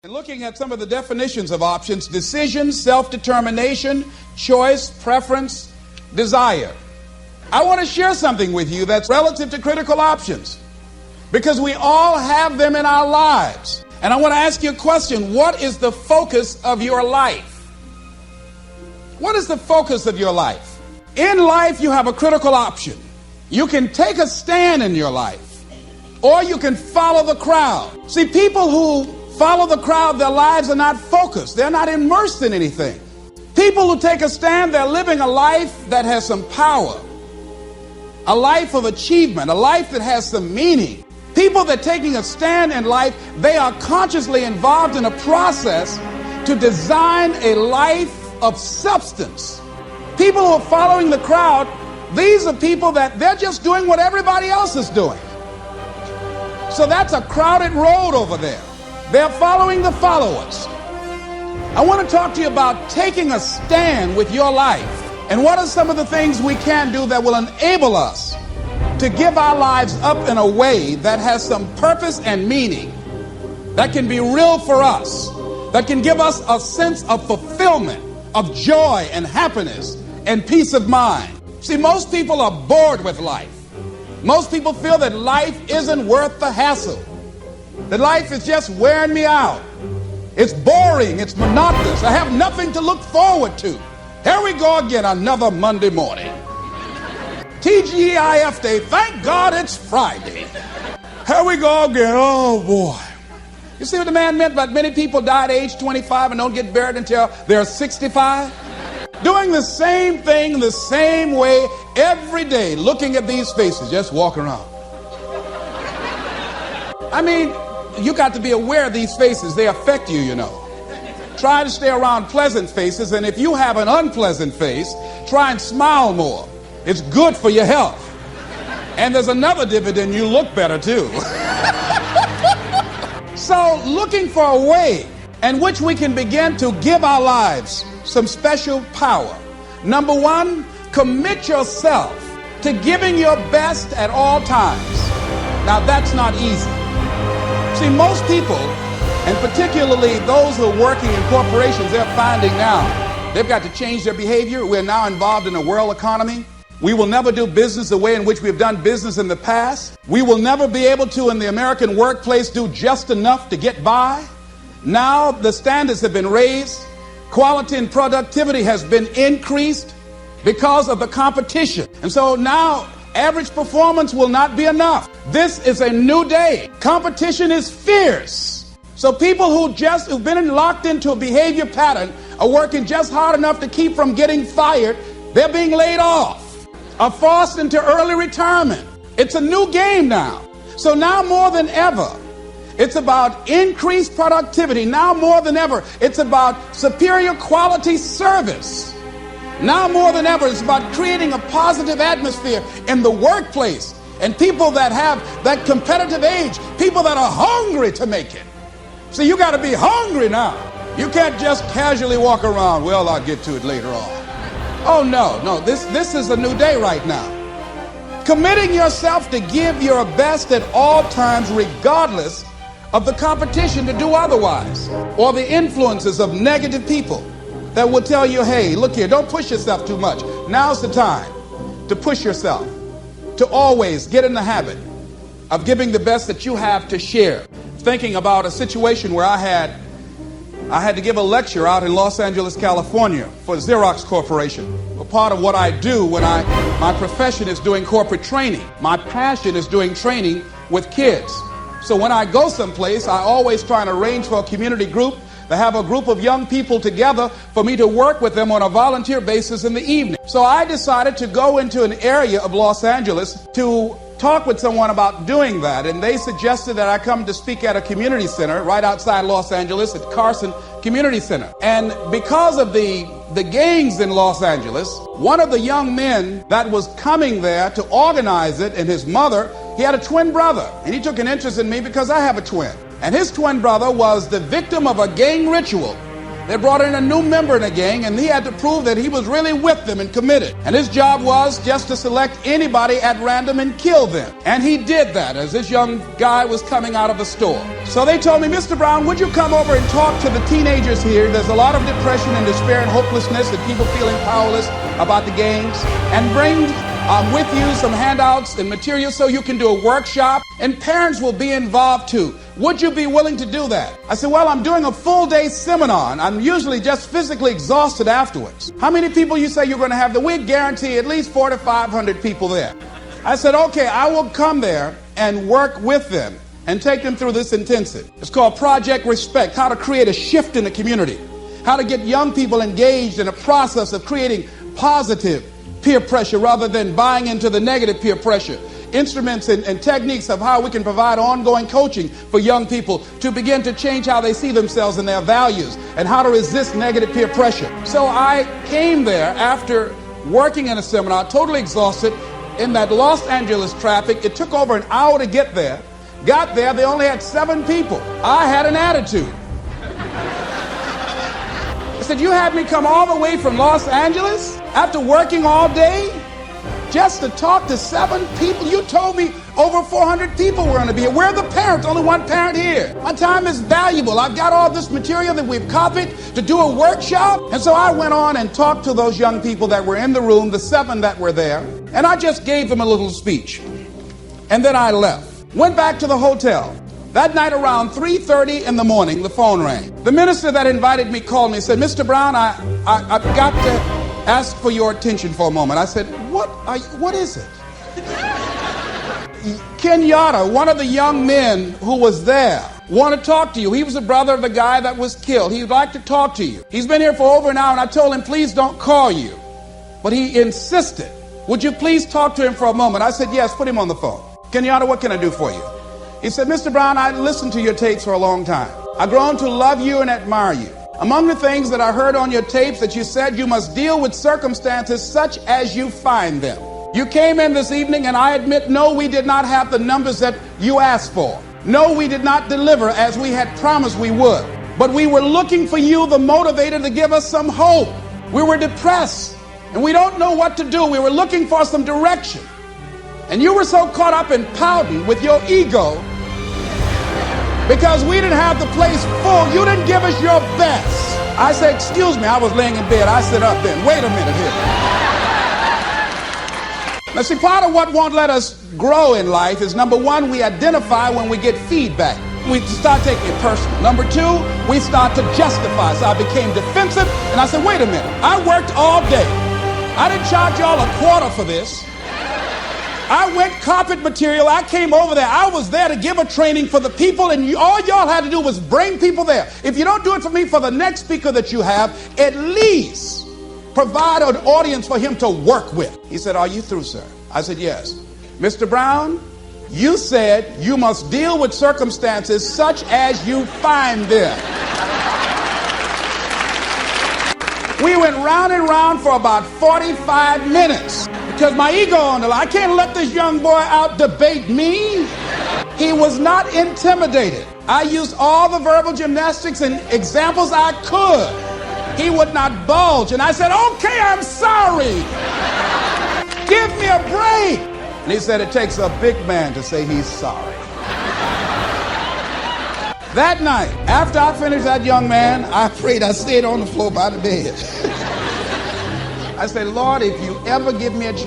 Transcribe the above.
And looking at some of the definitions of options: decision, self-determination, choice, preference, desire. I want to share something with you that's relative to critical options, because we all have them in our lives. And I want to ask you a question. What is the focus of your life? What is the focus of your life? In life, you have a critical option. You can take a stand in your life, or you can follow the crowd. See, people who follow the crowd, their lives are not focused. They're not immersed in anything. People who take a stand, they're living a life that has some power, a life of achievement, a life that has some meaning. People that are taking a stand in life, they are consciously involved in a process to design a life of substance. People who are following the crowd, these are people that they're just doing what everybody else is doing. So that's a crowded road over there. They're following the followers. I want to talk to you about taking a stand with your life. And what are some of the things we can do that will enable us to give our lives up in a way that has some purpose and meaning, that can be real for us, that can give us a sense of fulfillment, of joy and happiness and peace of mind. See, most people are bored with life. Most people feel that life isn't worth the hassle, that life is just wearing me out. It's boring, it's monotonous. I have nothing to look forward to. Here we go again, another Monday morning. TGIF day, thank God it's Friday. Here we go again, oh boy. You see what the man meant about many people die at age 25 and don't get buried until they're 65? Doing the same thing the same way every day, looking at these faces, just walking around. I mean, you got to be aware of these faces. They affect you, you know. Try to stay around pleasant faces, and if you have an unpleasant face, try and smile more. It's good for your health. And there's another dividend: you look better too. So, looking for a way in which we can begin to give our lives some special power. Number one, commit yourself to giving your best at all times. Now, that's not easy. See, most people, and particularly those who are working in corporations, they're finding now they've got to change their behavior. We're now involved in a world economy. We will never do business the way in which we've done business in the past. We will never be able to, in the American workplace, do just enough to get by. Now the standards have been raised. Quality and productivity has been increased because of the competition. And so now average performance will not be enough. This is a new day. Competition is fierce. So people who've been locked into a behavior pattern are working just hard enough to keep from getting fired. They're being laid off, are forced into early retirement. It's a new game now. So now more than ever, it's about increased productivity. Now more than ever, it's about superior quality service. Now more than ever, it's about creating a positive atmosphere in the workplace, and people that have that competitive age, people that are hungry to make it. So you got to be hungry now. You can't just casually walk around, well, I'll get to it later on. Oh, no, this is a new day right now. Committing yourself to give your best at all times, regardless of the competition to do otherwise, or the influences of negative people that will tell you, hey, look here, don't push yourself too much. Now's the time to push yourself, to always get in the habit of giving the best that you have to share. Thinking about a situation where I had to give a lecture out in Los Angeles, California for Xerox Corporation. A part of what I do when my profession is doing corporate training. My passion is doing training with kids. So when I go someplace, I always try and arrange for a community group to have a group of young people together for me to work with them on a volunteer basis in the evening. So I decided to go into an area of Los Angeles to talk with someone about doing that, and they suggested that I come to speak at a community center right outside Los Angeles at Carson Community Center. And because of the gangs in Los Angeles, one of the young men that was coming there to organize it, and his mother, he had a twin brother, and he took an interest in me because I have a twin. And his twin brother was the victim of a gang ritual They brought in a new member in the gang, and he had to prove that he was really with them and committed. And his job was just to select anybody at random and kill them. And he did that as this young guy was coming out of a store. So they told me, Mr. Brown, would you come over and talk to the teenagers here? There's a lot of depression and despair and hopelessness and people feeling powerless about the gangs. And bring with you some handouts and materials so you can do a workshop. And parents will be involved too. Would you be willing to do that? I said, well, I'm doing a full-day seminar, and I'm usually just physically exhausted afterwards. How many people you say you're going to have there? We guarantee at least 400 to 500 people there. I said, okay, I will come there and work with them and take them through this intensive. It's called Project Respect, how to create a shift in the community, how to get young people engaged in a process of creating positive peer pressure rather than buying into the negative peer pressure. Instruments and techniques of how we can provide ongoing coaching for young people to begin to change how they see themselves and their values and how to resist negative peer pressure. So I came there after working in a seminar, totally exhausted, in that Los Angeles traffic. It took over an hour to get there. Got there, they only had 7 people. I had an attitude. I said, you had me come all the way from Los Angeles after working all day? Just to talk to 7 people? You told me over 400 people were going to be here. Where are the parents? Only one parent here. My time is valuable. I've got all this material that we've copied to do a workshop. And so I went on and talked to those young people that were in the room, the 7 that were there. And I just gave them a little speech. And then I left. Went back to the hotel. That night around 3:30 in the morning, the phone rang. The minister that invited me called me and said, Mr. Brown, I've got to ask for your attention for a moment. I said, what is it? Kenyatta, one of the young men who was there, want to talk to you. He was the brother of the guy that was killed. He'd like to talk to you. He's been here for over an hour, and I told him, please don't call you. But he insisted. Would you please talk to him for a moment? I said, yes, put him on the phone. Kenyatta, what can I do for you? He said, Mr. Brown, I listened to your tapes for a long time. I've grown to love you and admire you. Among the things that I heard on your tapes that you said you must deal with circumstances such as you find them. You came in this evening and I admit, no, we did not have the numbers that you asked for. No, we did not deliver as we had promised we would. But we were looking for you, the motivator, to give us some hope. We were depressed and we don't know what to do. We were looking for some direction. And you were so caught up in pouting with your ego because we didn't have the place full. You didn't give us your best. I said, excuse me, I was laying in bed. I said up then, wait a minute here. Now see, part of what won't let us grow in life is, number one, we identify when we get feedback. We start taking it personal. Number two, we start to justify. So I became defensive and I said, wait a minute, I worked all day. I didn't charge y'all a quarter for this. I went carpet material. I came over there. I was there to give a training for the people, and all y'all had to do was bring people there. If you don't do it for me, for the next speaker that you have, at least provide an audience for him to work with. He said, are you through, sir? I said, yes. Mr. Brown, you said you must deal with circumstances such as you find them. We went round and round for about 45 minutes. Because my ego on the line. I can't let this young boy out debate me. He was not intimidated. I used all the verbal gymnastics and examples I could. He would not budge. And I said, okay, I'm sorry. Give me a break. And he said, it takes a big man to say he's sorry. That night, after I finished that young man, I prayed. I stayed on the floor by the bed. I said, Lord, if you ever give me a chance